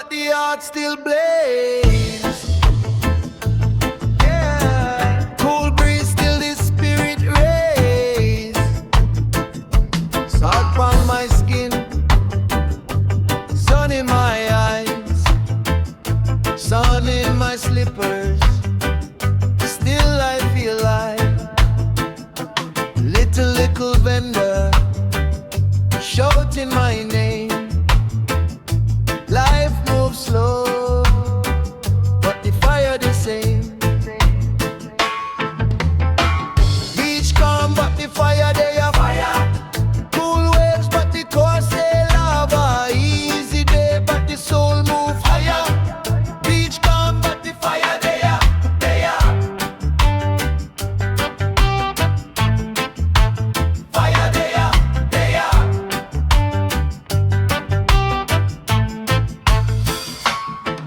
but the heart still blaze. Yeah. Cool breeze, still the spirit rays. Salt on my skin, sun in my eyes, sun in my slippers. Still I feel like little vendor shouting my name. Life moves slow, but the fire the same. Beach calm, but the fire they are fire. Cool waves, but the core say lava. Easy day, but the soul move higher. Beach calm, but the fire they are. Fire they are.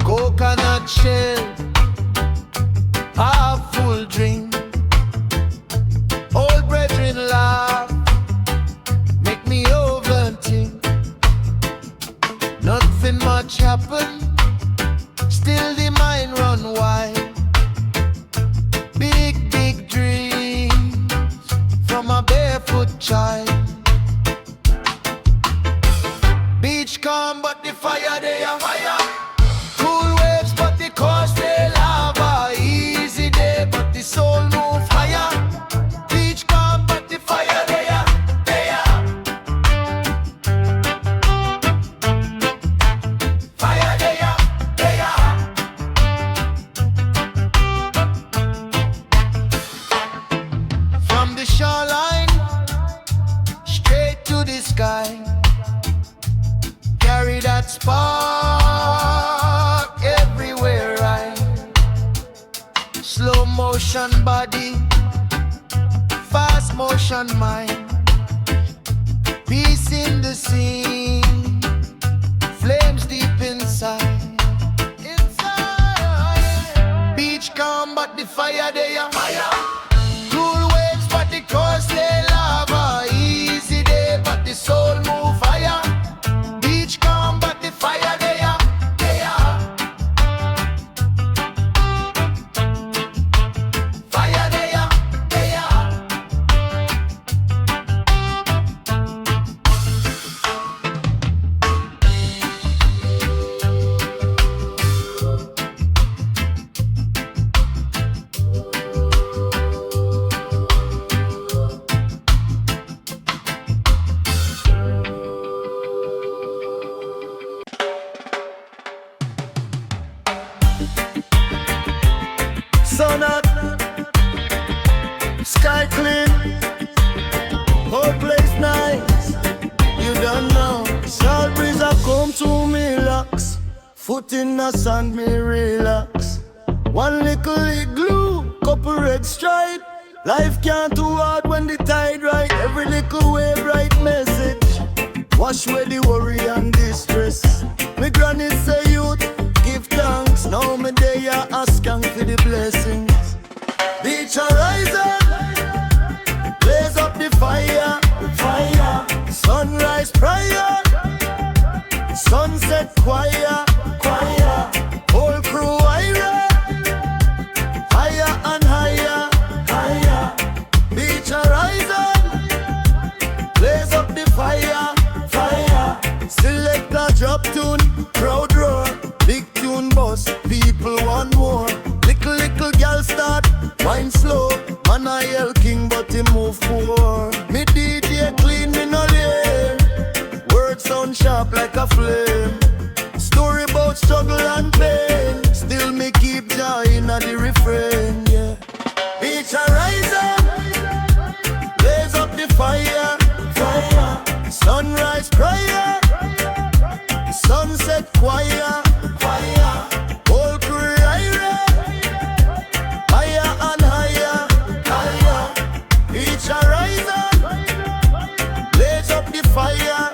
Coconut shell, half full drink. Old brethren laugh, make me overthink. Nothing much happen, still the mind run wide. Big dreams from a barefoot child. Beach calm, but the fire they are fire. Cool waves, but the core stay lava. Easy day, but the soul move higher. Beach calm, but the fire they are. Fire they are. From the shoreline straight to the sky, carry that spark everywhere I. Slow motion body, fast motion mind. Peace in the scene, flames deep inside. Beach calm, but the fire they are fire. Cool waves, but the core stay lava. Easy day, but the soul move higher. Beach calm, but the fire they are. Fire they are. Sun up, sky clean, whole place nice. You don't know. Salt breeze a come to me lax. Foot in the sand me relax. One little glue, couple red stripe. Life can't too hard when the tide right. Every little wave right message. Wash away the worry and distress. Me granny say youth, give thanks. Now me day a asking for the blessings. Beach horizon, blaze up the fire. Sunrise prayer, sunset choir. Whole crew higher, higher and higher. Beach horizon, blaze up the fire. Select a drop tune, crowd roar. Big tune boss, people want more. Little girl start, wine slow. Man I yell king but he move poor. Me DJ clean, me no lame. Words sound sharp like a flame. Story about struggle and pain. Still me keep joy in the refrain, yeah. Beach horizon, blaze up the fire. Sunrise prayer, sunset choir. Whole crew higher and higher. Beach horizon, blaze up the fire.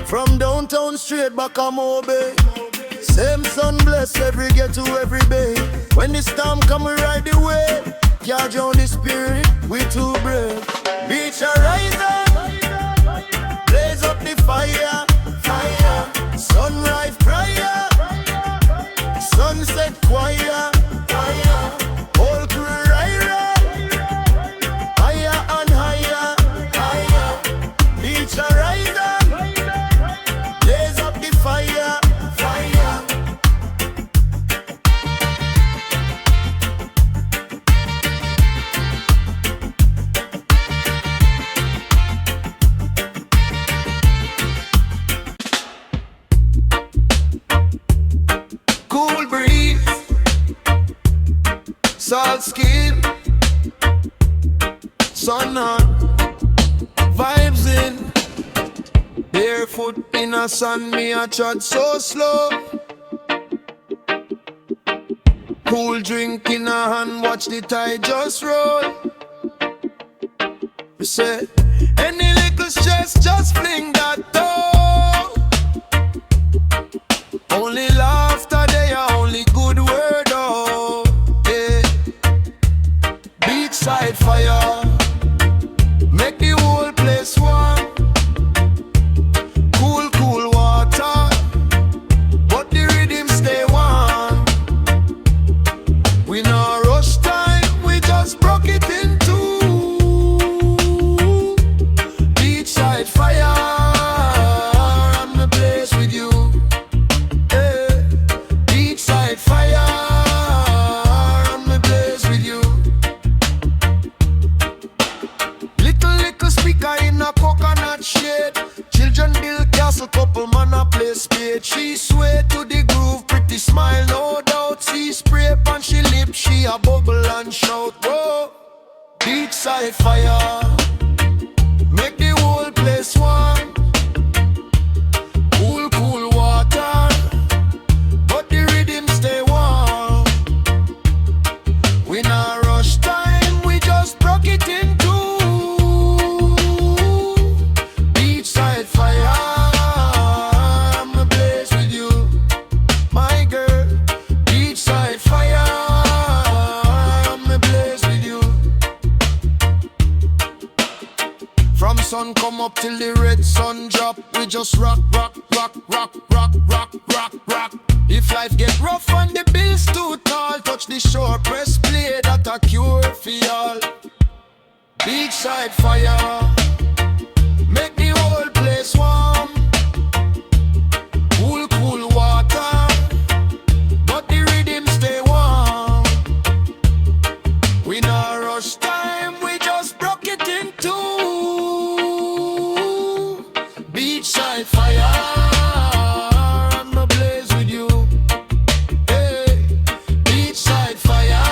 From downtown straight back a Mobe. Same sun bless every ghetto, every bay. When the storm come, we ride the wave. Can't drown the spirit, we too brave. Beach horizon, blaze up the fire. Sunrise breeze, salt skin, sun on, vibes in. Barefoot in a sun, me a trot so slow. Cool drink in a hand, watch the tide just roll. We say, any little stress, just fling that door. Only laughter, they are only good word, oh, yeah. Beachside fire, make the whole place warm. Cool, cool water, but the rhythm stay warm. We no rush time, we just broke it in two. Beachside fire, I'm the place with you. Hey. Beachside fire, I'm the place with you. Little speaker in a coconut shade. Children build castle, couple man a play spade. She sway to the groove, pretty smile, no doubt. She spray pan she lip, she a bubble and shout, whoa. Beachside fire, make the whole place warm. Cool, cool water, but the rhythm stay warm. We not rush time, we just broke it in two. Beachside fire, I'm the place with you, my girl. Beachside fire, I'm the place with you. From sun come up till the red sun drop, we just rock, rock, rock, rock, rock, rock, rock, rock. If life get rough and the bills too tall, touch the shore, press play, that a cure for y'all. Beachside fire, make the whole place warm. Cool, cool water, but the rhythm stay warm. We not rush time, we just broke it in two. Beachside fire, I'm ablaze with you. Hey. Beachside fire,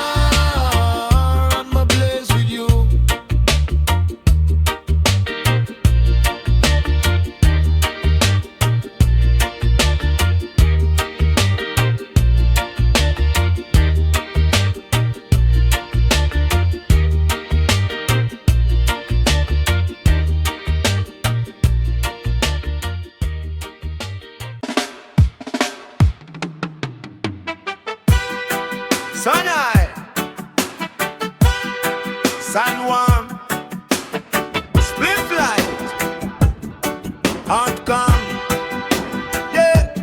I'm ablaze with you. Sun high, sun warm, split light, outcome, yeah.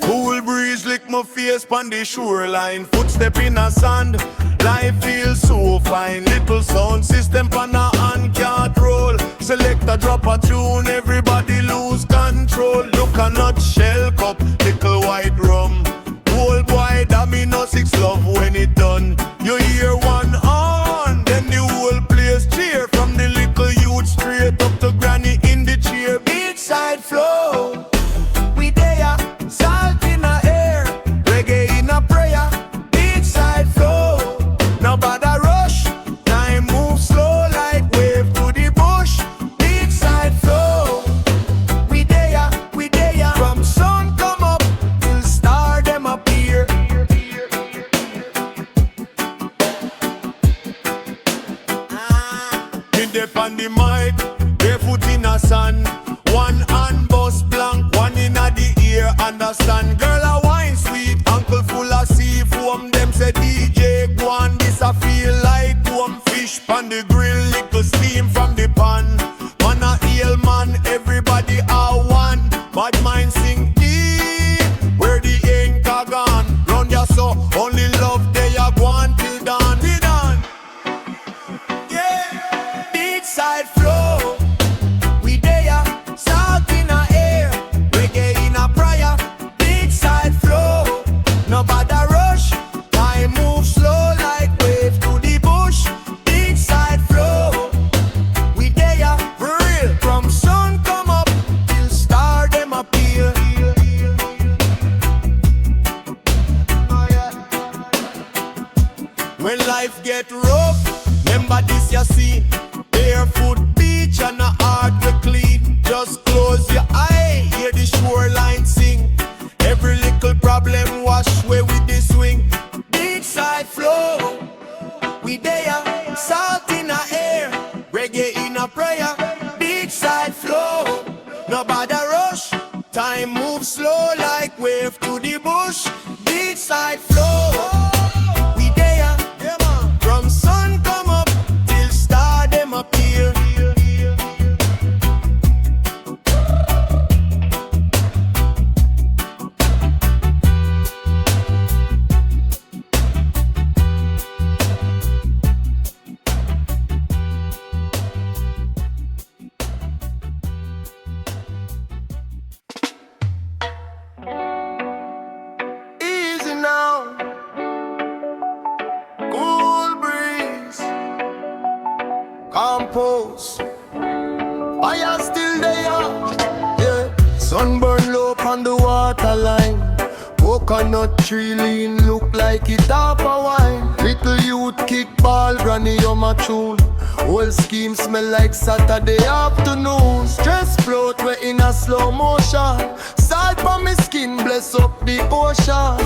Cool breeze lick my face pon the shoreline. Footstep in a sand, life feels so fine. Little sound system pon a hand can't roll. Select a drop a tune, everybody lose control. Look a nutshell cup, little white rum. Old boy, that me no 6 love when it done. You hear one on, then the whole place cheer. From the little youth straight up to granny in the chair. Beachside flow, we there, salt in the air, reggae in a prayer. Beachside flow, no bother rush, time move slow like wave to the bush. Beachside flow, we there, from sun come up till star them appear. Dip on the mic, barefoot in a sun. One hand bust blank, one in a the ear, understand. Girl a wine sweet, ankle full of sea foam. Them say DJ go on, this a feel like warm fish pan the grill, little steam from the pan. Man a hail man, everybody a one. Bad mind sing deep, where the ink a gone. Round ya so, only love they a go on till dawn, till dawn. Beachside flow, we there, salt in the air, reggae in a prayer. Beachside flow. when life get rough. Remember this you see, barefoot beach and a heart we clean. Just close your eye, hear the shoreline sing. Every little problem wash away with the swing. Beachside flow, we there, salt in the air, reggae in a prayer. Beachside flow, nobody rush, time moves slow like wave to the bush. Beachside flow, we there, from sun come up till star them appear. Easy now, cool breeze, compose, fire still there, yeah. Sunburn low on the waterline, coconut tree lean look like it half a wine. Little youth kickball, granny on my tune. Whole scheme smell like Saturday afternoon. Stress float we in a slow motion. Salt on me skin bless up the ocean.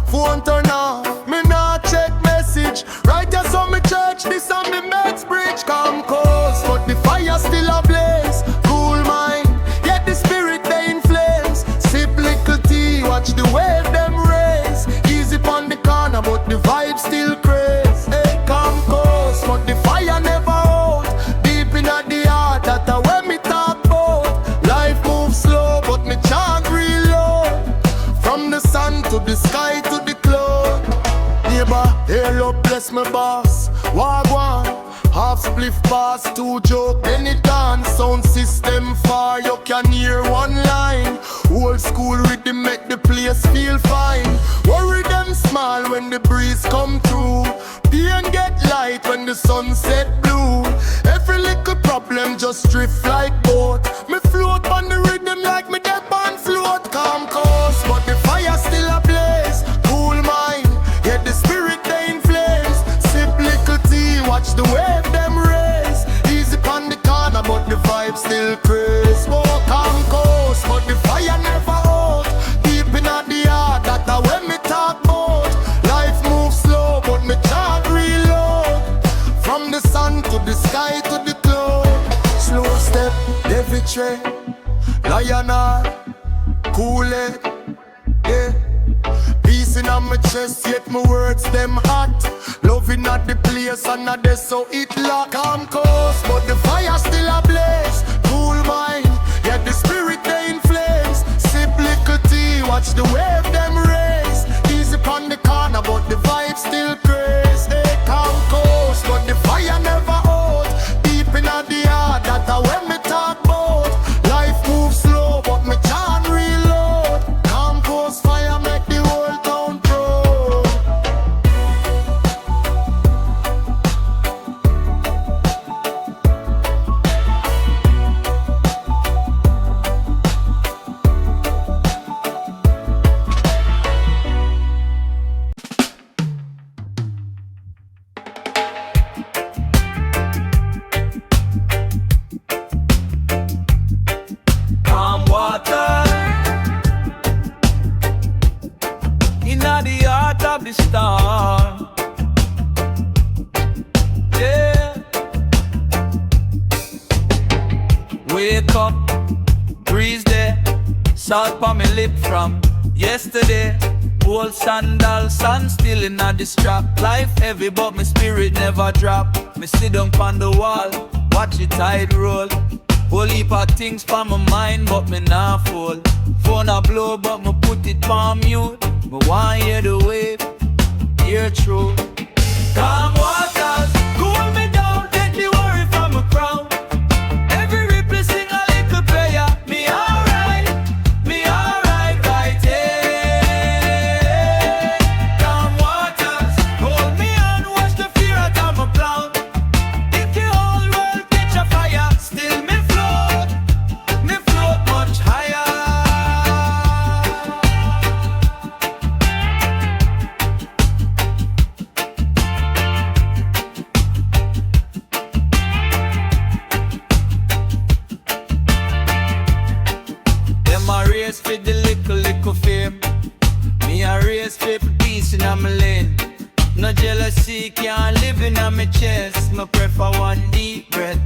Phone turn off, me not check message. Right just on me church, this on me Mets bridge. Come close, but the fire still ablaze. Cool mind, yet the spirit they in flames. Sip little tea, watch the wave them raise. Easy pon the corner, but the vibe still crazy. Hey, come close, but the fire never out. Deep in the heart, that's when me talk about. Life moves slow, but me chant reload. From the sun to the sky to the cloud. Neighbor, hail up, bless my boss. Wagwan, half spliff pass, two joke, any dance. Sound system far, you can hear one line. Old school rhythm make the place feel fine. Worry them small when the breeze come through. Pain get light when the sunset blue. Every little problem just drift like boat. Me float on the rhythm like me dead on float. Calm coast, but the fire still ablaze. Cool mind, yet the spirit they in flames. Sip little tea, watch the wave them raise. Easy on the corner, but the vibe still crazy. Smoke calm coast, but the fire never out. Deep in the heart, that's when me talk about. Life moves slow, but me chant reload. From the sun to the sky to the cloud. Slow step, every tread. Lion heart, cool it, yeah. Peace in my chest, yet my words them hot. Loving at the place and at the so it lock. I'm close, but the fire still ablaze. Cool mind, yet the spirit they in flames. Sip little tea, watch the wave them raise. Easy on the corner, but the vibe still crazy. Hey, come close, but the fire never out. Deep in the heart, that's when me talk about. Life moves slow, but me can't reload. Come close, fire make the whole town proud. Calm water in the heart of the storm. Yeah. Wake up, breeze there, salt on my lip from yesterday. Old sandal, sun still in the strap. Life heavy, but my spirit never drop. Me sit down on the wall, watch the tide roll. Whole heap of things for my mind, but me nah fall. Phone a blow, but me put it on mute. Me want hear the wave, hear true. Calm waters, cool me down, take the worry from my crown. Every ripple sing a little prayer. Me alright, right here. Calm waters, hold me and watch the fear out of my cloud. If the whole world catch a fire, still me float much higher. always pray for peace in my lane. No jealousy can't live in my chest. Me prefer one deep breath,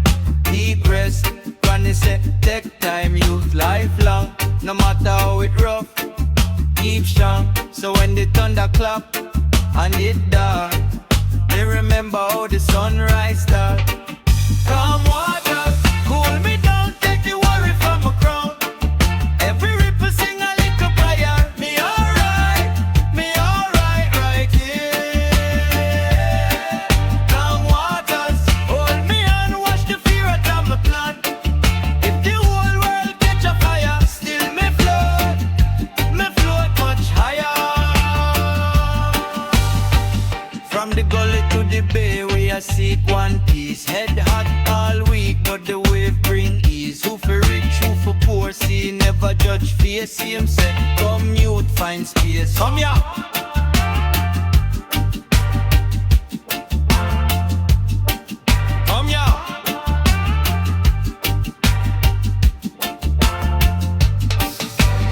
deep rest. Granny say take time, youth lifelong. No matter how it rough, keep strong. So when the thunder clap and it dark, me remember how the sunrise start. Calm waters, cool me down, take the worry from my crown. Every ripple sing a little prayer. Me alright, right here. Calm waters, hold me and watch the fear out of my plan. If the whole world catch a fire, still me float much higher. From the gully to the bay, we a seek one piece. Head hot all week, but the wave bring ease. Who for rich, who for poor, see never judge face. See him say, come youth, find space. Come ya. Come ya.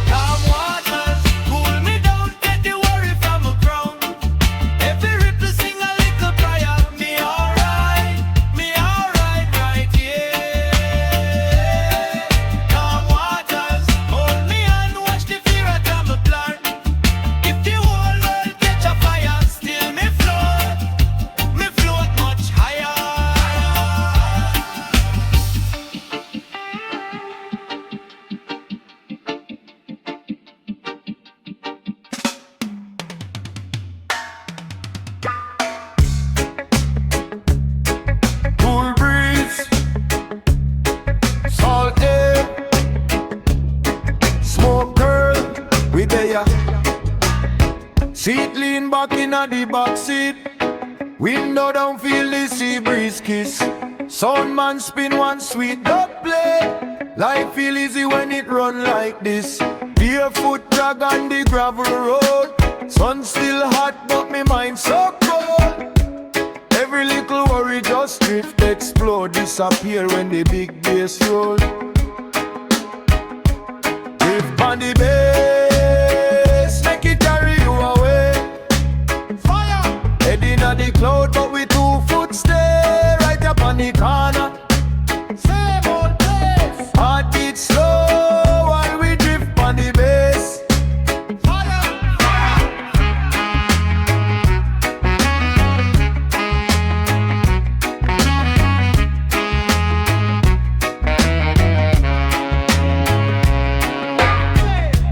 Calm waters, cool me down, get the worry from my crown. Every ripple sing a little prayer. Me alright, right here. Calm waters, hold me and watch the fear out of my plan. If the whole world catch a fire, still me float much higher. Cool breeze, salt air, smoke girl, we there. Seat lean back in the back seat. Window down, feel the sea breeze kiss. Sound man spin one sweet dub play. Life feel easy when it run like this. Barefoot drag on the gravel road. Sun still hot but me mind so cold. Every little worry just drift, explode, disappear when the big bass roll. Drift on the bass, make it carry you away. Fire! Heading at the cloud, but we 2 foot stay right up on the corner. Same old place. Heartbeat slow while we drift on the bass. Fire! Fire!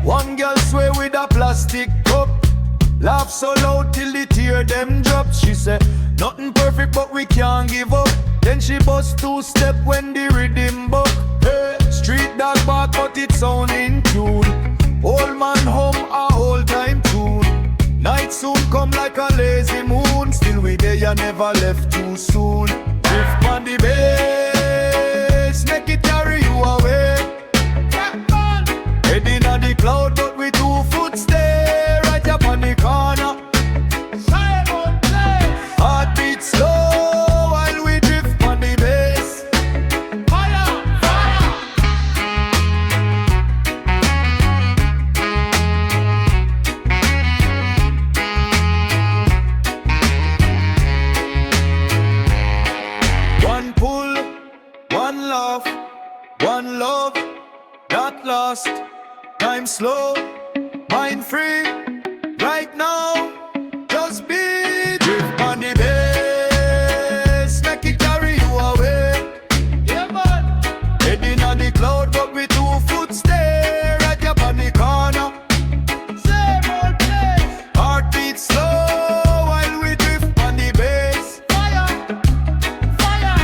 One girl sway with a plastic cup. Laugh so loud till the tear them drop. She said, nothing perfect but we can't give up. Then she bust 2-step when the rhythm buck. Hey, street dog bark but it sound in tune. Old man home a whole time tune. Night soon come like a lazy moon. Still we there, you never left too soon. Drift on the bass, make it carry you away. Heading at the cloud, but we 2 foot stay right up on the corner. Heartbeat slow while we drift on the bass. Fire, fire. One pull, one laugh, one love, not lost. Time slow, mind free. Right now, just be. Drift on the bass, make it carry you away. Yeah, man. Heading on the cloud, but we 2 foot stay right up on the corner. Same old place. Heartbeat slow while we drift on the bass. Fire, fire.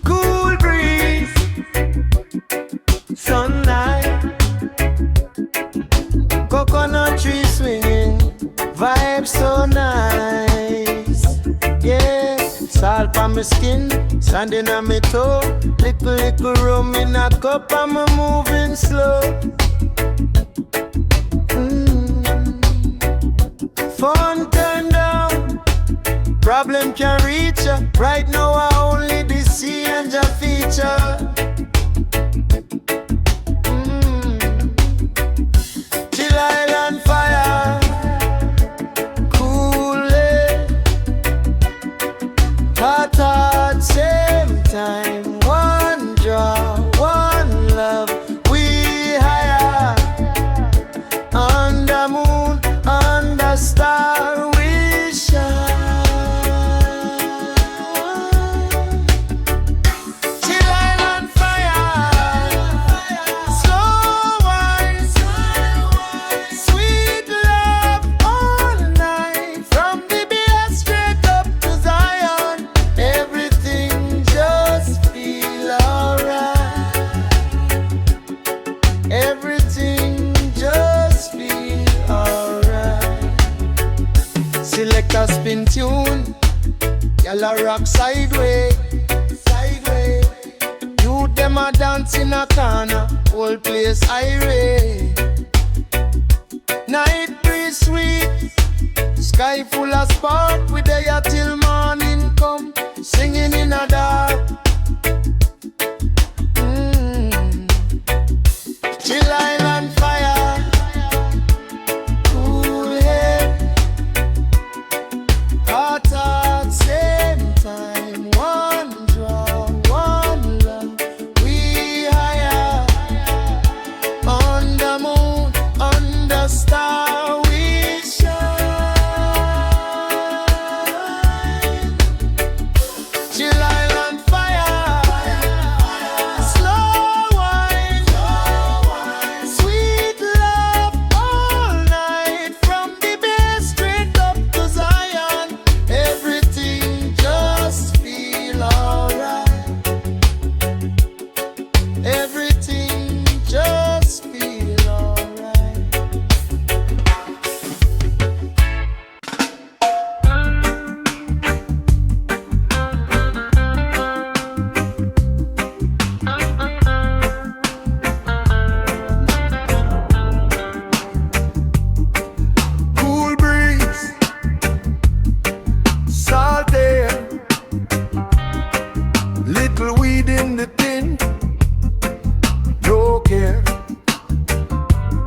Cool breeze, sunlight, coconut tree swinging, vibes so nice. salt on my skin, sand in on my toe. Little rum in a cup, I'm a moving slow. Phone turn down, problem can reach ya. Right now I only the sea and your feature. Chill island fire, cool it, hot same time. One draw, one love, we higher. On the moon, on the star, we shine. Chill island fire, slow wine, sweet love all night. From the BS straight up to Zion, everything just feel alright. Everything just feel alright. Select a spin tune, y'all a rock sideways. You them a dance in a corner, whole place irate. Night breeze sweet, sky full of spark. We there till morning come, singing in a dark. Chill island fire, cool head, hot same time. One draw, one love, we higher. On the moon, on the star, we shine. Chill island fire, slow wine, sweet love all night. From the bay straight up to Zion, everything just feel alright. Everything just feel alright. Cool breeze, salt air, little weed in the tin, no care.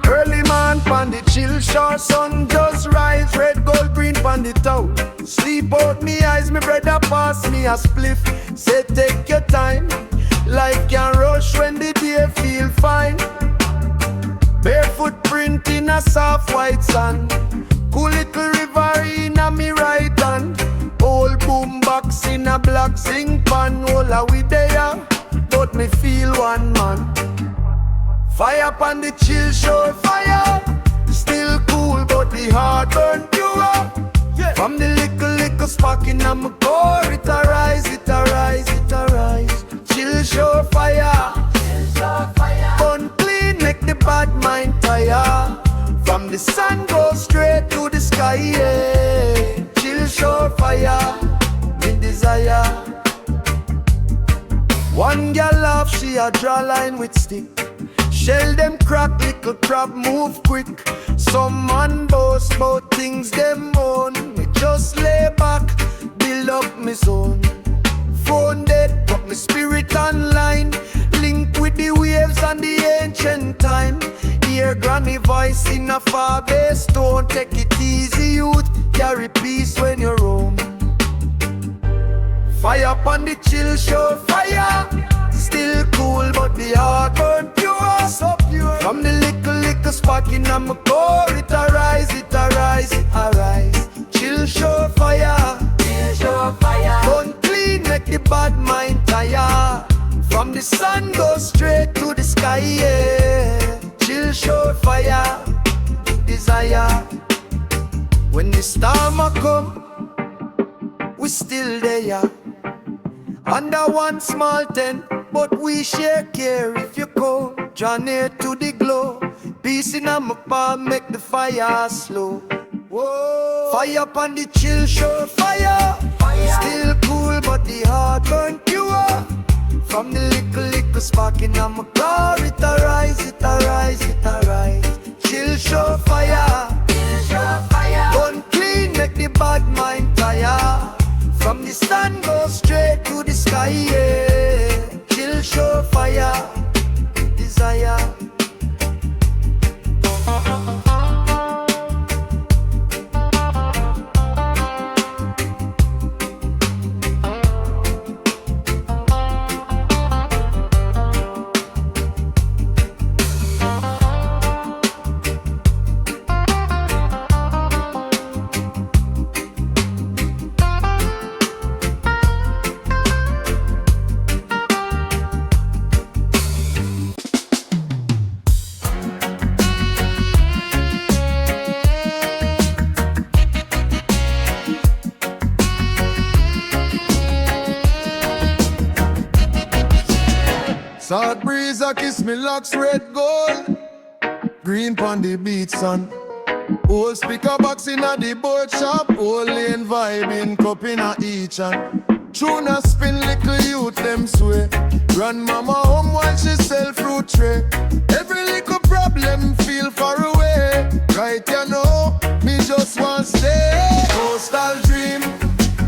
Early man pon the chill shore, sun just rise, red, gold, green pon the town. Sleep out me eyes, me brother pass me a spliff. Say take your time, life can rush when the day feel fine. Barefoot print in a soft white sand, cool little river in a me right hand. Old boom box in a black zinc pan. All a we there, but me feel one man. Fire upon the chill shore fire, still cool but the heart burn pure. From the little spark in a my core, it arise, it arise, it arise. Chill shore fire, burn clean, make the bad mind tire. From the sun go straight to the sky, yeah. Chill shore fire, me desire. One girl laugh, she a draw line with stick. Shell them crack, little crab move quick. Some man boast about things them own. Me just lay back, build up me zone. Phone dead, but me spirit online. Link with the waves and the ancient time. Hear granny voice in a far bass tone. Take it easy youth, carry peace when you're home. Fire upon the chill shore fire, still cool but the heart burn pure. So pure. From the little spark in a my core, it arise, it arise, it arise. Chill shore fire, burn clean, make the bad mind tire. From the sun go straight to the sky, yeah. Chill shore fire, desire. When the storm a come, we still there. Under one small tent, but we share care if you come. Draw near to the glow. Peace in my palm, make the fire slow. Whoa. Fire upon the chill shore fire. Still cool, but the heart burn pure. From the little spark in my car, it a rise, it a rise, it a rise. Chill show fire, burn clean, make the bad mind tire. From the sun go straight to the sky, yeah. Chill show fire, desire. South breeze a kiss me locks red gold. Green pon the beat son. Old speaker box in a the board shop. Old lane vibing cup in a each and tune a spin little youth them sway. Grandmama home while she sell fruit tray. Every little problem feel far away. Right you know, me just want stay. Coastal dream,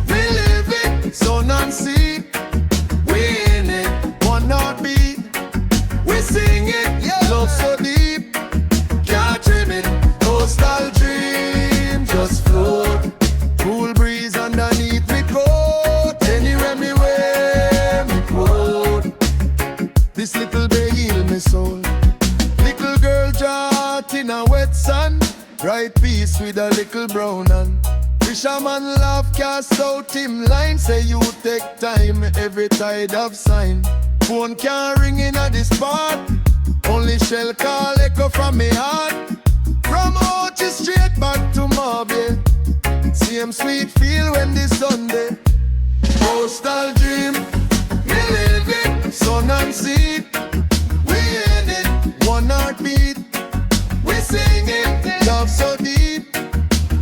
we live it, sun and sea. We in it, one heartbeat. We sing it, yeah. Love so deep, can't trim it. Coastal dream, just float. Cool breeze underneath me coat. Anywhere me wear me quote. This little bay heal me soul. Little girl jot in a wet sun. Bright piece with a little brown and fisherman laugh cast out him line. Say you take time every tide of sign. Phone can't ring in at this spot. Only shell call echo from me heart. From Ochi straight back to Mobile. Same sweet feel when the Sunday. Coastal dream, me live it, sun and sea. We in it, one heartbeat. We sing it, love so deep,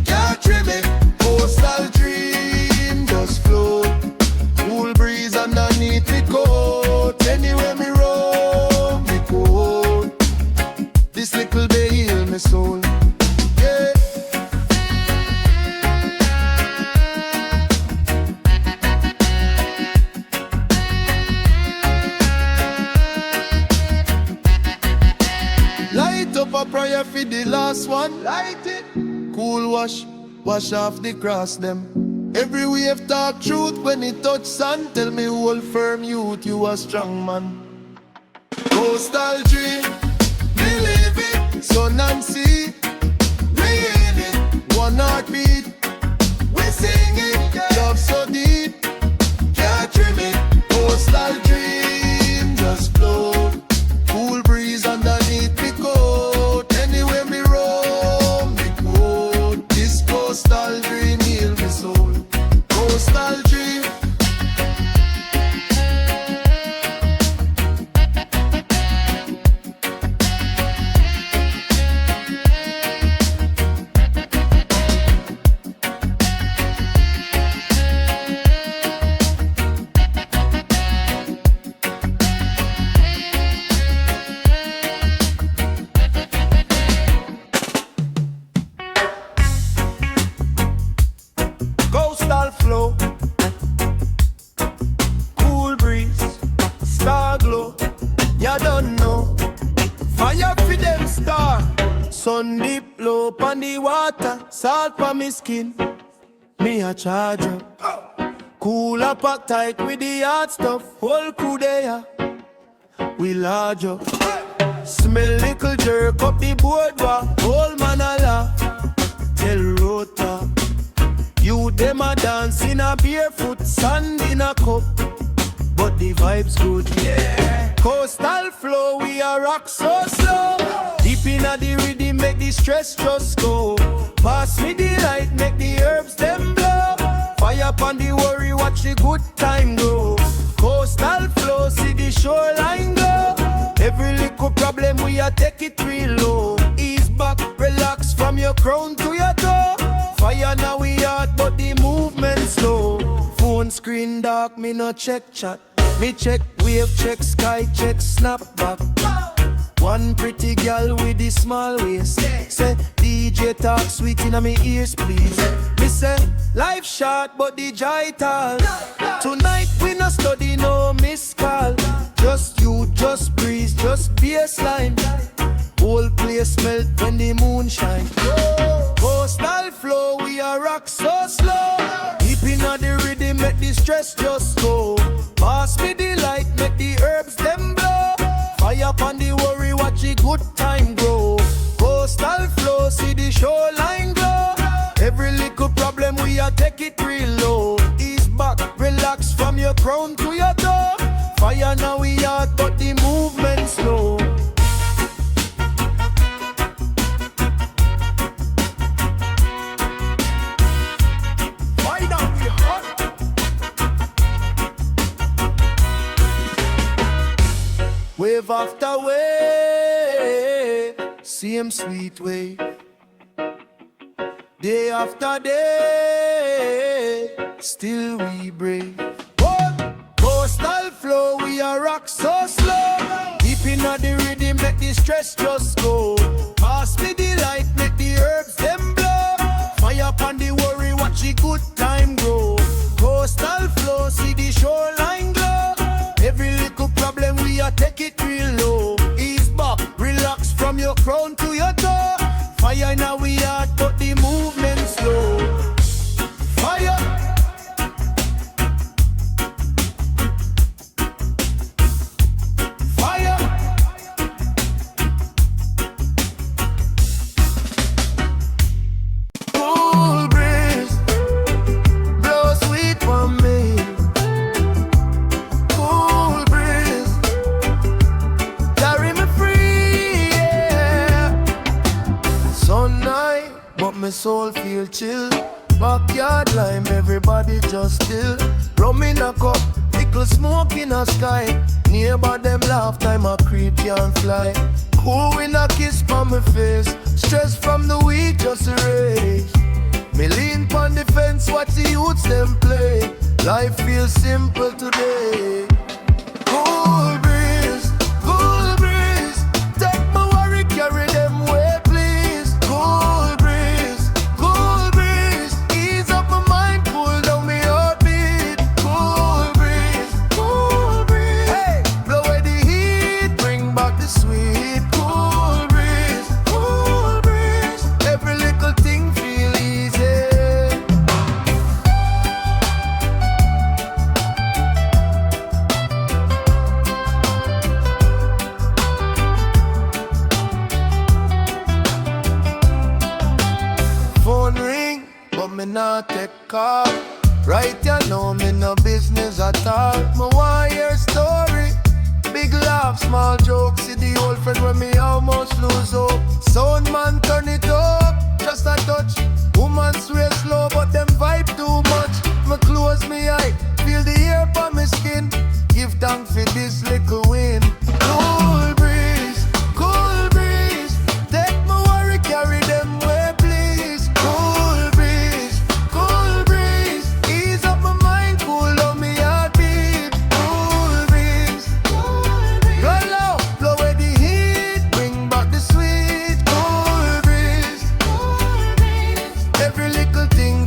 can't trim it. Coastal dream, just float. Cool breeze underneath the coat. Anywhere me roam, me quote. This little bay heal me soul. Yeah. Light up a prayer for the last one. Light it. Cool wash, wash off the cross them. Every wave talk truth when it touch sun. Tell me hold firm youth, you a strong man. Coastal dream, we live it, sun and sea. We in it, one heartbeat. We sing it, love so deep, can't trim it. Coastal dream, just float. Cool breeze underneath me coat. Anywhere me roam, me quote. This coastal dream heal me soul. Coastal dream. Coastal flow, cool breeze, star glow. Ya don't know, fire for them star. Sun deep low on the water, salt on me skin. Me a charge up, cool up pack tight with the hard stuff. Whole crew there, we large up. Smell little jerk up the boardwalk. Whole man a laugh, tell rota. You them a dance in a barefoot, sand in a cup, but the vibes good. Yeah. Coastal flow, we a rock so slow. Deep in a the rhythm, make the stress just go. Pass me the light, make the herbs them blow. Fire upon the worry, watch the good time go. Coastal flow, see the shoreline glow. Every little problem we a take it real low. Ease back, relax from your crown to your toe. Fire now we hot, but the movement slow. screen dark, me no check chat. Me check wave, check sky, check snapback. One pretty girl with the small waist. Say, DJ talk sweet in my ears, please. Me say, life short but the joy tall. Tonight we no study, no miss call. Just you, just breeze, just baseline. Whole place melt when the moon shine. Coastal flow, we a rock so slow. Deep inna the rhythm, make the stress just go. Pass me the light, make the herbs them blow. Fire upon the worry, watch the good time grow. Coastal flow, see the shoreline glow. Every little problem, we a take it real low. Ease back, relax from your crown to your toe. Fire now we hard, but the movement slow. Wave after wave, same sweet wave. Day after day, still we brave. Coastal flow, we a rock so slow. Deep inna the rhythm, make the stress just go. Pass me the light, make the herbs them blow. Fire upon the worry, watch the good time grow. Coastal flow, see the shoreline glow. Every little problem, we a take it real low. Ease back, relax from your crown to your toe. Fire now we hard, but the movement slow. Fire. Fire. Cool breeze, blow sweet for me. Cool breeze, carry me free, yeah. Sun night, but my soul feel chill. Backyard lime, everybody just still. Rum in a cup, little smoke in a sky. Neighbor them laugh, time a creep can't fly. Cool in a kiss on my face. Stress from the week just erase. Me lean pon the fence, watch the youths them play. Life feels simple today. Cool breeze, take my worry, carry them way, please. Cool breeze, ease up my mind, cool down me heartbeat. Cool breeze, hey, blow away the heat, bring back the sweet. Cool breeze, every little thing feel easy. Phone ring, but me not take call. Right, you know me no business at all. Me want hear story. Big laugh, small joke. See the old friend when me almost lose hope. Sound man turn it up, just a touch. Woman swear slow, but them vibe too much. Me close me eye, feel the air on my skin. Give thanks for this little win. Cool breeze, take my worry, carry them way, please. Cool breeze, ease up my mind, cool down me heartbeat. Cool breeze, go low, blow away the heat, bring back the sweet. Cool breeze, every little thing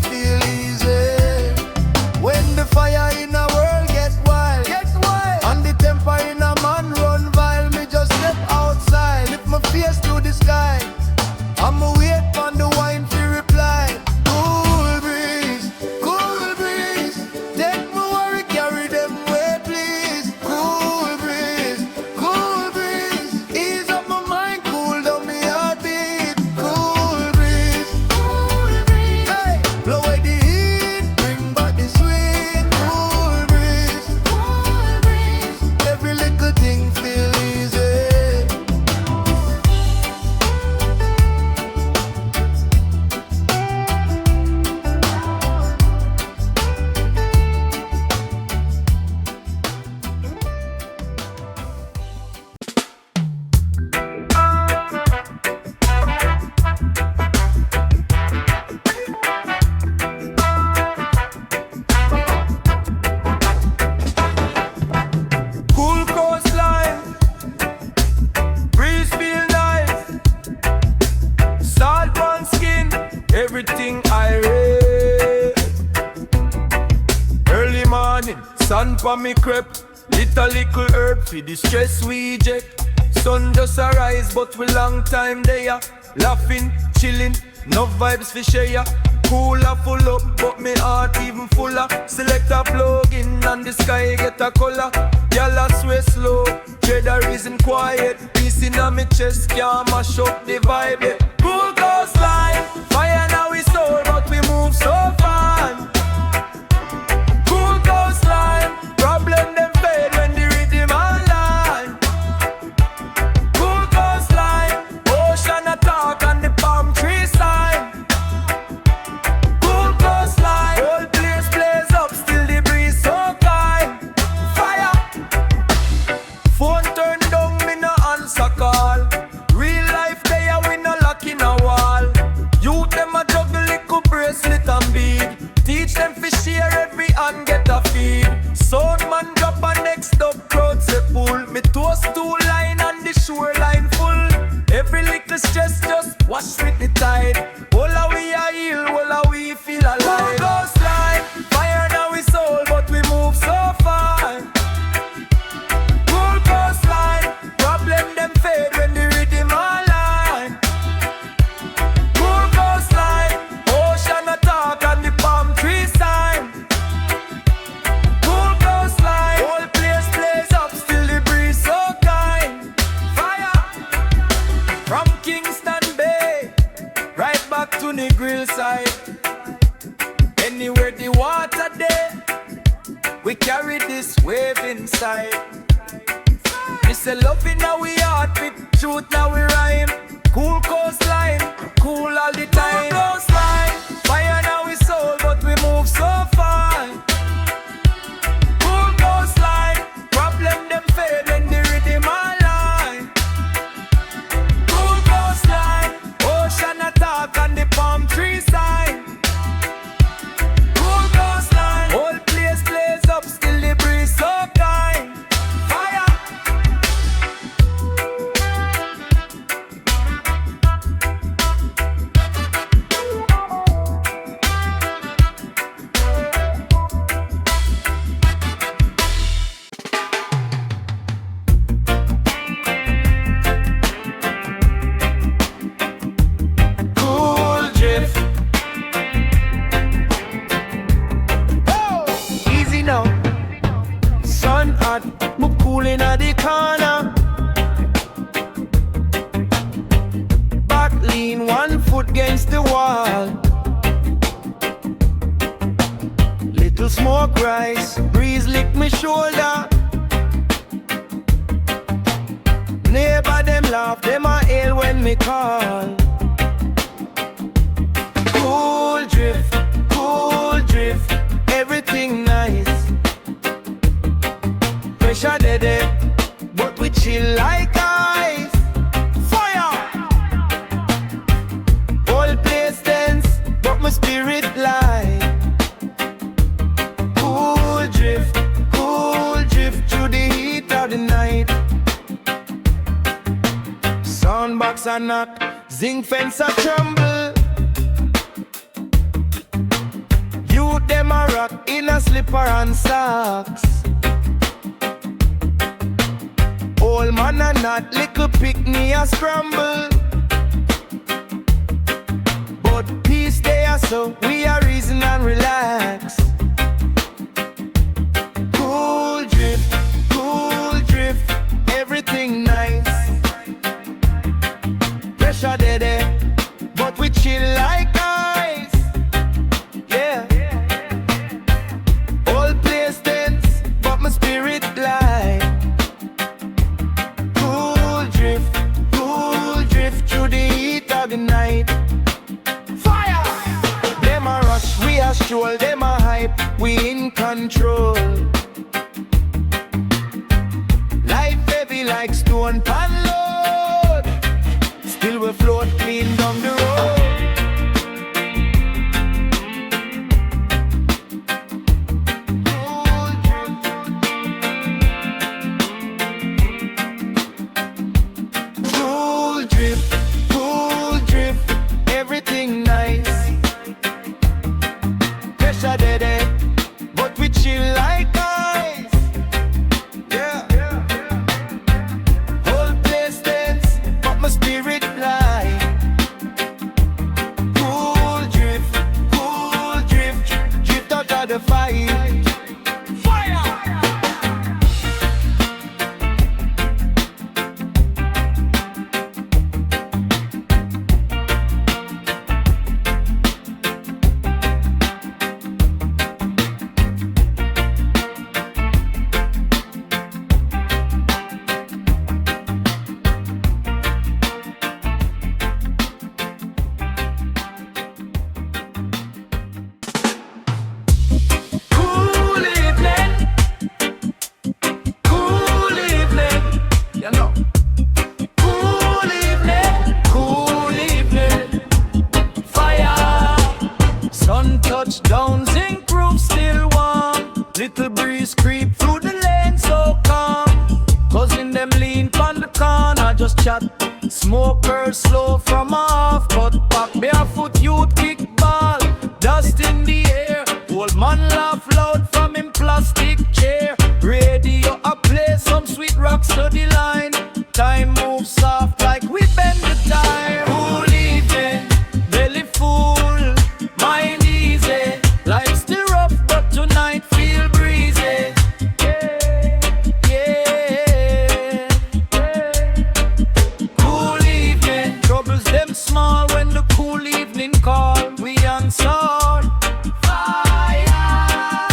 Sun pa me crepe, lit a little herb for the stress we eject. Sun just arise but we long time there. Laughing, chilling, no vibes for share. Cooler full up but me heart even fuller. Select a plug in and the sky get a color. Y'all a sway slow, trader reason quiet. Peace in a me chest can't mash up the vibe yet. Cool coastline, fire now we soul but we move so fine. Cool coastline, problem them fade when the rhythm online. Cool coastline, ocean attack and the palm tree sign. Cool coastline, whole place blaze up, still the breeze so kind. Fire, phone turn down, me no answer call. Real life there we no lock in a wall. Youth them a juggle little bracelet and bead. Teach them to share every hand get a feed. Sound man drop a next up crowd say pull. Me toast two line and the shoreline full. Every little stress just wash with the tide. All a we a heal, all a we feel alive. Ghost line, fire now we soul but we move so far. Cool coastline, problem them fade when the rhythm online. Cool coastline, ocean attack and the palm tree sign. Cool coastline, whole place blaze up, still the breeze so kind. Fire, from Kingston Bay, right back to the grill side. Anywhere the water there, we carry this wave inside. We say love in our heart, with truth now we rhyme. Cool coastline, cool all the time. Cool coastline, fire now we soul, but we move so fine. Cool coastline, problem them fade when the rhythm online. Cool coastline, ocean attack and the palm tree sign. Cool coastline, whole place blaze up, still the breeze so kind. Fire. Cool drift. Easy now. Sun hot, me cooling at the corner. Back lean, one foot against the wall. Little smoke rise, breeze lick me shoulder. Neighbor them laugh, them a hail when me call. Cool drift, everything nice. Pressure dead, but we chill like ice. Fire! Whole place tense, but my spirit light. Cool drift through the heat of the night. Soundbox a knock, zinc fence a tremble. Youth them a rock in a slipper and socks. Old man a not, little picnic a scramble. But peace there so we are reason and relax. Cool drift, everything nice. Pressure dead, but we chill like ice. Yeah. Whole place tense, but my spirit light. Cool drift through the heat of the night. Fire! Them a rush, we a stroll, them a hype, we in control. Life heavy like stone pan load. Still we float clean down the road. Cool drift, everything nice. Pressure dead, but we chill like ice. the fight. Fire! Touchdown, zinc roof still warm. Little breeze creep through the lane so calm. Cousin them lean on the corner, just chat. Smoker slow from off, cut back. Barefoot youth kick ball, dust in the air. Old man laugh loud from him plastic chair. Radio a play some sweet rocks to the line. Time moves soft like we bend the time. Cool evening, belly full, mind easy. Life still rough, but tonight feel breezy. Yeah, yeah, yeah. Cool evening, troubles them small when the cool evening call. We answer. Fire,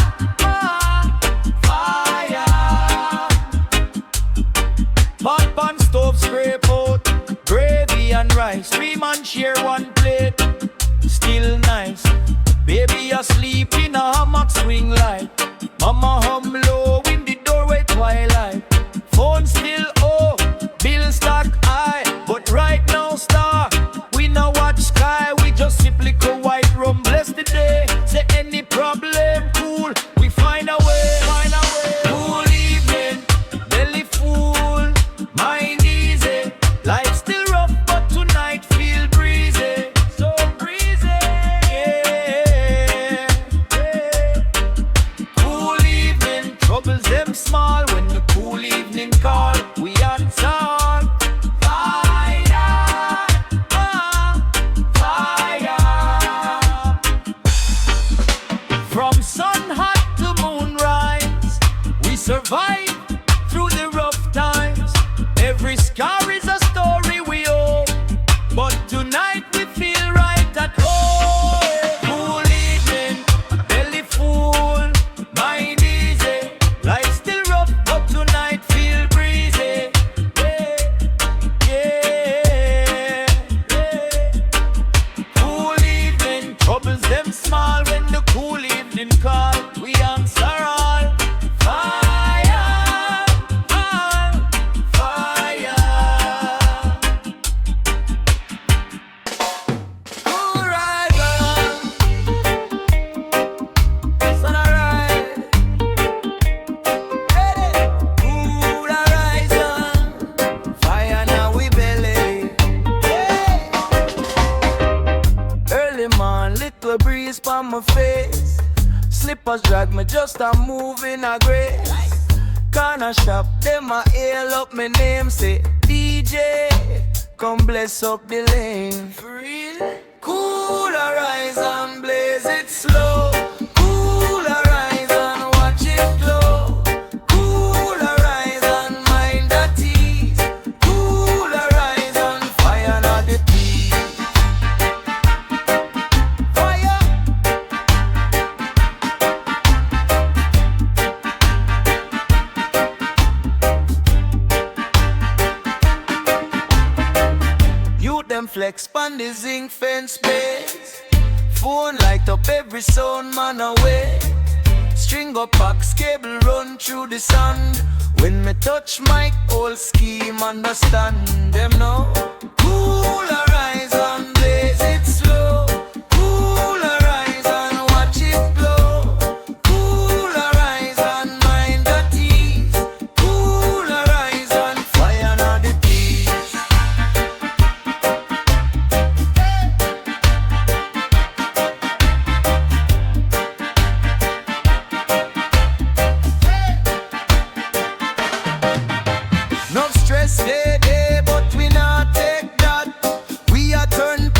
fire. Pot pan stove scrape out, gravy and rice. 3 man share 1 plate, still nice. Baby asleep in a hammock swing light. Mama hum low in the doorway twilight. Phone still oh, bill stack high. But right now star, we no watch sky. We just sip liquor white rum, bless the day. Say any problem cool, we find a way. Find a way. Cool evening, belly full, mind easy. Life still rough, but tonight feel breezy. So breezy, yeah, yeah. Cool evening, troubles them small when the cool evening call. We answer. Fire, fire. From sun hot to moonrise, we survive through the rough times. Every scar is a story we owe, but tonight we feel right at home. Cool evening, belly full, mind easy. Life still rough, but tonight feel breezy. Yeah, yeah, yeah. Cool evening, troubles them small when the cool evening call. We answer all. Fire, fire. Cool rider, sun arise. Cool horizon, fire now we belly. Early morn, little breeze on my face. Slippers drag me, just a move in a grace. Corner shop, them a hail up my name, say DJ, come bless up the lane. For real? Cool horizon, blaze it slow. Cool horizon, watch it glow. Cool horizon, mind at ease. Cool horizon, fire not the peace. Fire. You them flex pan the zinc fence base. Phone light up every sound man away. String up box cable run through the sand. When me touch mic, whole scheme understand them now. Cool horizon, blaze it slow. Cool horizon, watch it glow. Cool horizon, mind at ease. Cool horizon, fire not the peace. No stress day, but we not take that. We are turn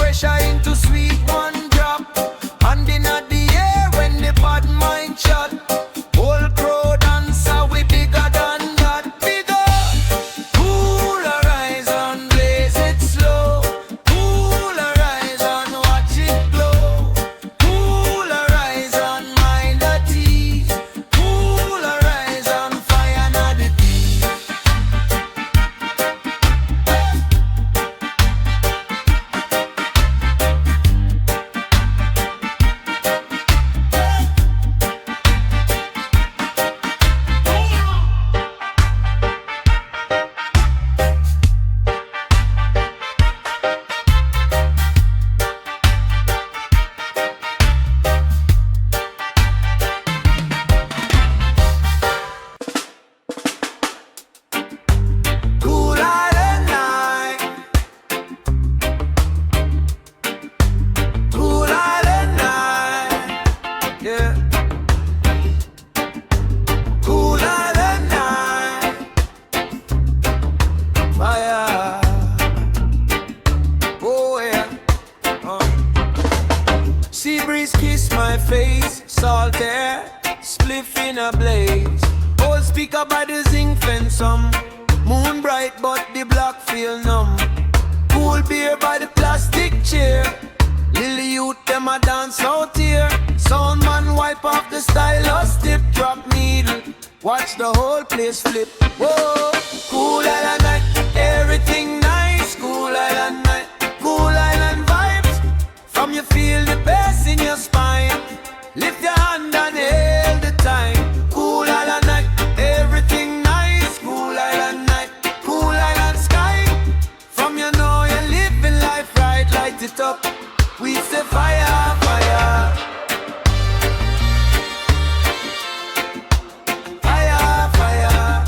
yeah. Cooler than night, fire. Oh yeah. Sea breeze kiss my face, salt air, spliff in a blaze. Old speaker by the zinc fence, some moon bright but the block feel numb. Cool beer by the plastic chair. Lily youth them a dance out here. Sound man wipe off the stylus tip. Drop needle, watch the whole place flip. Whoa, cool island night, everything nice. Cool island night, cool island vibes. From you feel the bass in your spine. Lift your hand and hail the time. Cool island night, everything nice. Cool island night, cool island sky. From you know you're living life right, light it up. We say fire, fire. Fire, fire.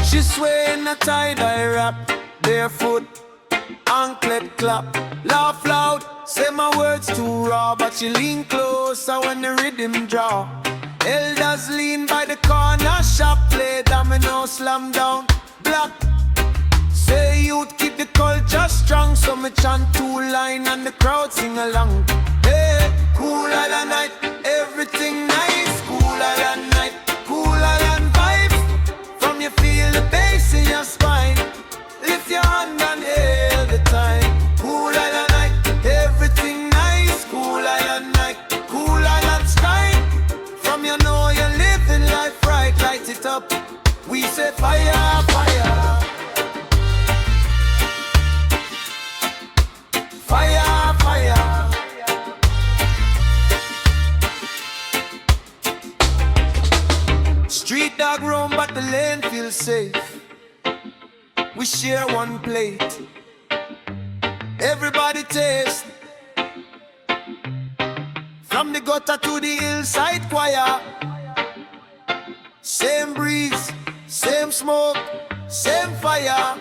She sway in a tie-dye wrap, barefoot, anklet clap. Laugh loud, say my words too raw, but she lean closer when the rhythm draw. Elders lean by the corner shop, play domino, slam down, block. Say youth keep the culture strong, so me chant two line and the crowd sing along. Hey, cool island night, everything nice. Cool island night, cool island vibes. From you feel the bass in your spine. Lift your hand and hail the time. Cool island night, everything nice. Cool island night, cool island sky. From you know you're living life right, light it up. We say fire, fire. Fire, fire. Street dog roam, but the lane feels safe. We share one plate. Everybody taste. From the gutter to the hillside choir. Same breeze, same smoke, same fire.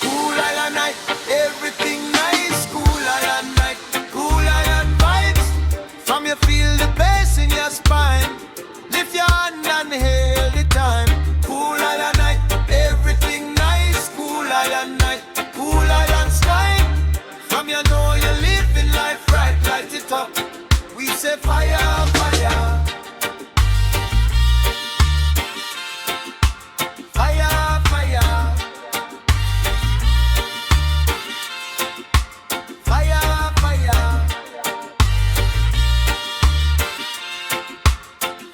Cool island night, everything nice. Cool island night, cool island vibes. From you feel the bass in your spine. Lift your hand and hail the time. Cool island night, everything nice. Cool island night, cool island sky. From you know you're living life right, light it up. We say fire, fire. Fire, fire. Fire, fire.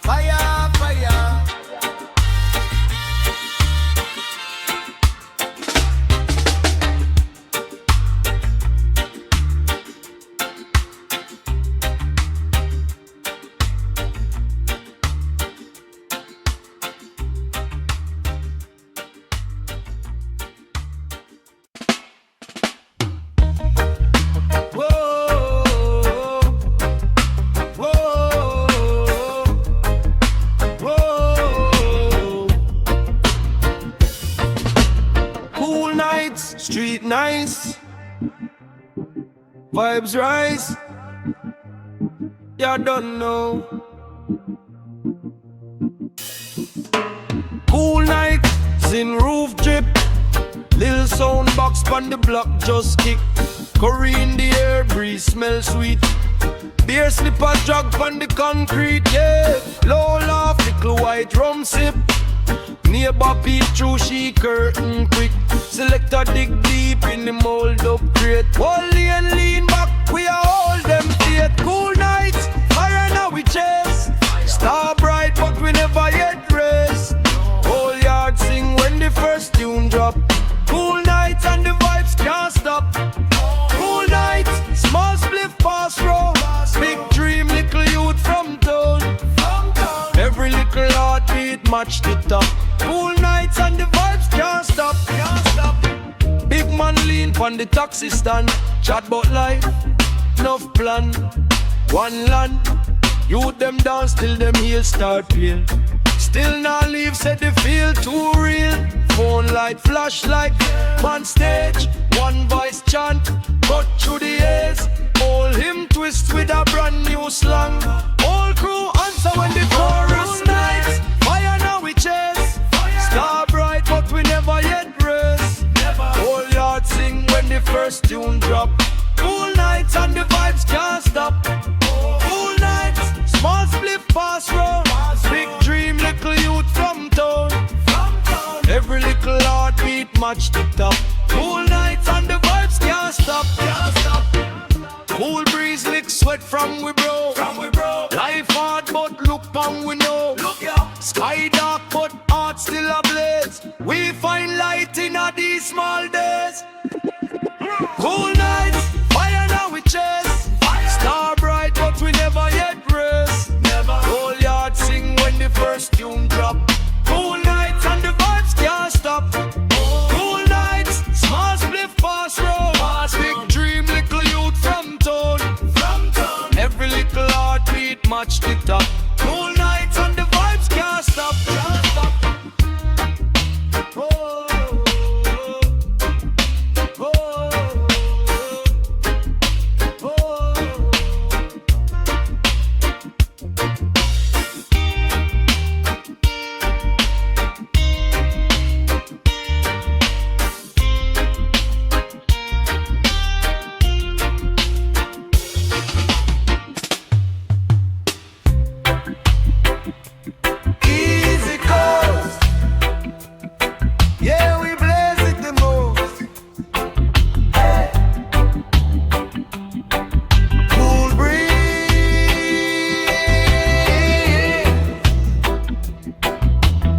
Fire, fire. Cool nights, street nice, vibes rise. You don't know. Cool nights in roof drip. Lil sound box on the block just kick. Curry in the air, breeze smell sweet. Beer slipper drag on the concrete, yeah. Low laugh, little white rum sip. Neighbor peep through she curtain quick. Selector dig deep in the mold up crate. Wally and lean back, we are all them faith. Cool nights, fire now we chase. Star bright but we never yet rest. Whole yard sing when the first tune drop. Cool nights and the vibes can't stop. Cool nights, small spliff pass row. Big dream, little youth from town. Every little heartbeat match the top. Cool nights and the vibes can't stop. Big man lean on the taxi stand. Chat about life, enough plan. One land, youth them dance till them heels start peel. Still not leave, said they feel too real. Phone light, flashlight, on stage. One voice chant, cut through the haze. All him twist with a brand new slang. All crew answer when the chorus nights. Fire now we chase. Star bright but we never yet rest. Whole yard sing when the first tune drop. Cool nights and the vibes can't stop. Cool nights, small split pass road. Big dream, little youth from town. Every little heartbeat match the top. Cool nights and the vibes can't stop. Cool breeze lick sweat from we bro. Life hard but look on we know. Sky dark but heart still ablaze. We find light in all these small days. Cool nights, fire now we chase. Star bright but we never yet rest. Whole yard sing when the first tune drop. Cool nights and the vibes can't stop. Cool nights, small split fast road. Big dream, little youth from town. Every little heartbeat match the top. Cool nights and the vibes can't stop. Easy coast, yeah, we blaze it the most. Hey. Cool breeze,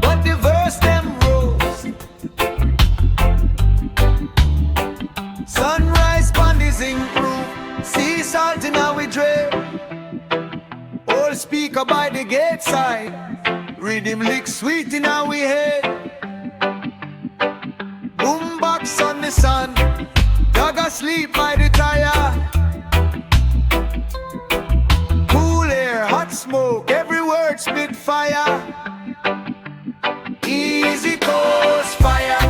but the verse them rose. Sunrise pond is improved. Sea salt in our dream. Old speaker by the gate side. Rhythm lick sweet in our head. Boombox on the sun. Dog asleep by the tire. Cool air, hot smoke, every word spit fire. Easy coast fire.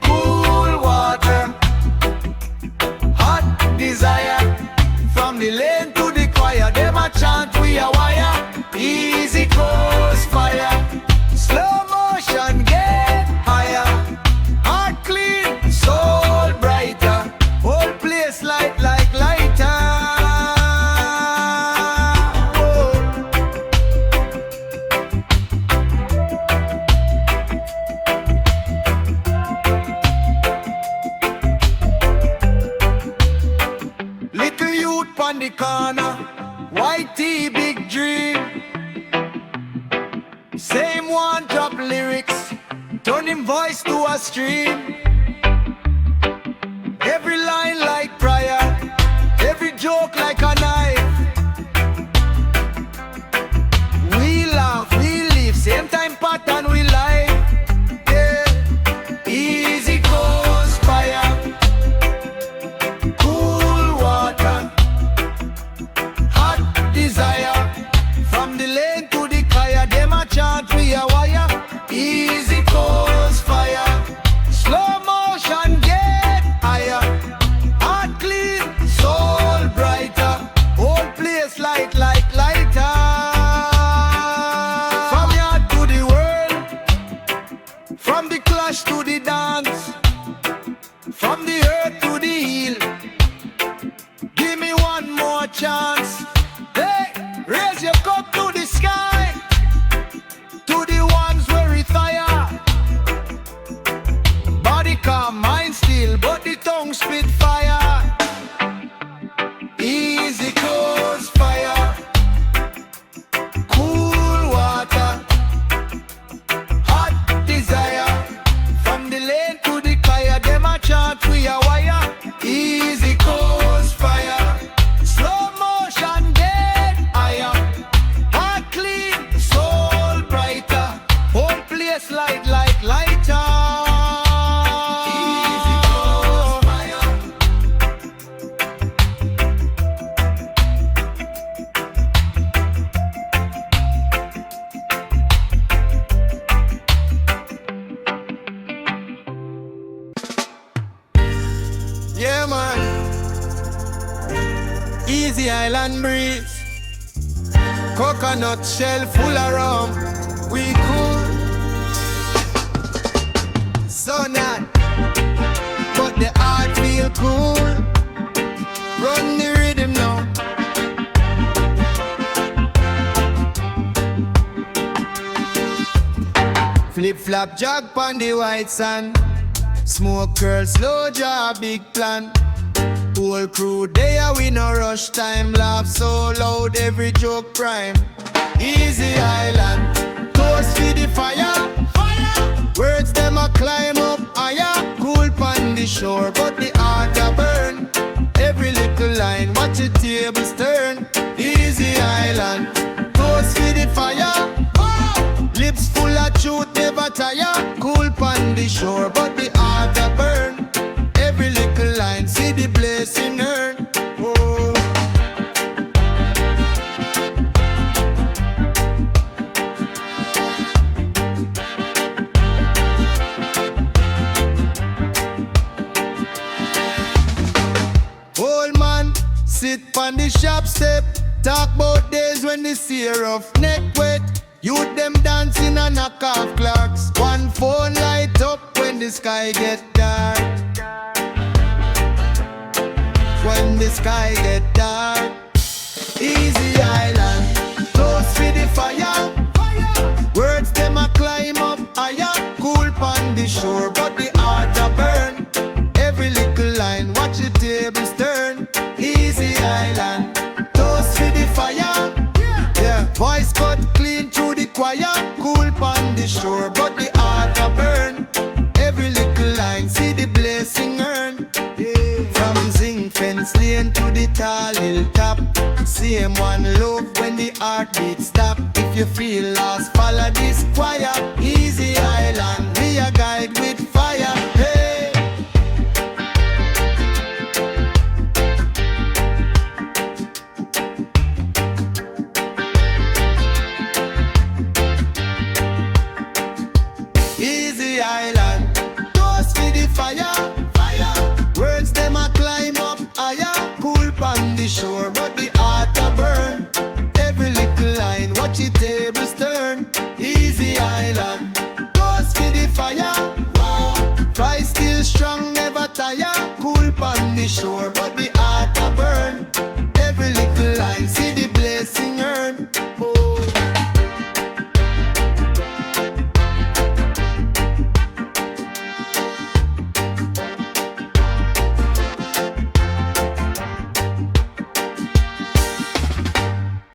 Cool water. Hot desire. From the lane to the choir, them a chant we a wire. Easy coast fire. Slow motion get higher. Heart clean, soul brighter. Whole place light like lighter. Whoa. Little youth on the corner. White tee, big dream. Same one drop lyrics, turn him voice to a stream. Every line like prayer, every joke like a knife. We laugh, we live, same time pattern we like. Yeah, easy coast fire. Cool water. Hot desire. From the lane to the choir, them a chant we a wire. Easy coast fire. Slow Yeah, man. Easy island breeze. Coconut shell full of rum. We cool. So not, but the heart feel cool. Run the rhythm now. Flip flop jog pon the white sand. Smoke curl slow jaw big plan. Whole crew there we no rush time. Laugh so loud every joke prime. Easy island, toast for the fire. Words them a climb up higher. Cool pon the shore but the heart a burn. Every little line watch the tables turn. Easy island, toast for the fire. Lips full of truth never tire. Cool pon the shore but the heart a burn. Every little line see the blessing earn. Oh. Old man sit pon the shop step. Talk about days when the sear of neck wet. Youth them dancing and knock off clocks. One phone light up when the sky get dark. When the sky get dark. Easy island, toast for the fire. Words them a climb up higher. Cool pon the shore but the heart a burn. Every little line watch the tables turn. Easy island, toast for the fire. Yeah, voice cut clean through the choir. Cool pon the shore but the heart a burn. Every little line see the blessing earn. Yeah. From Zing Fence Lane to the tall hilltop. Same one love when the heartbeat stop. If you feel lost follow this choir.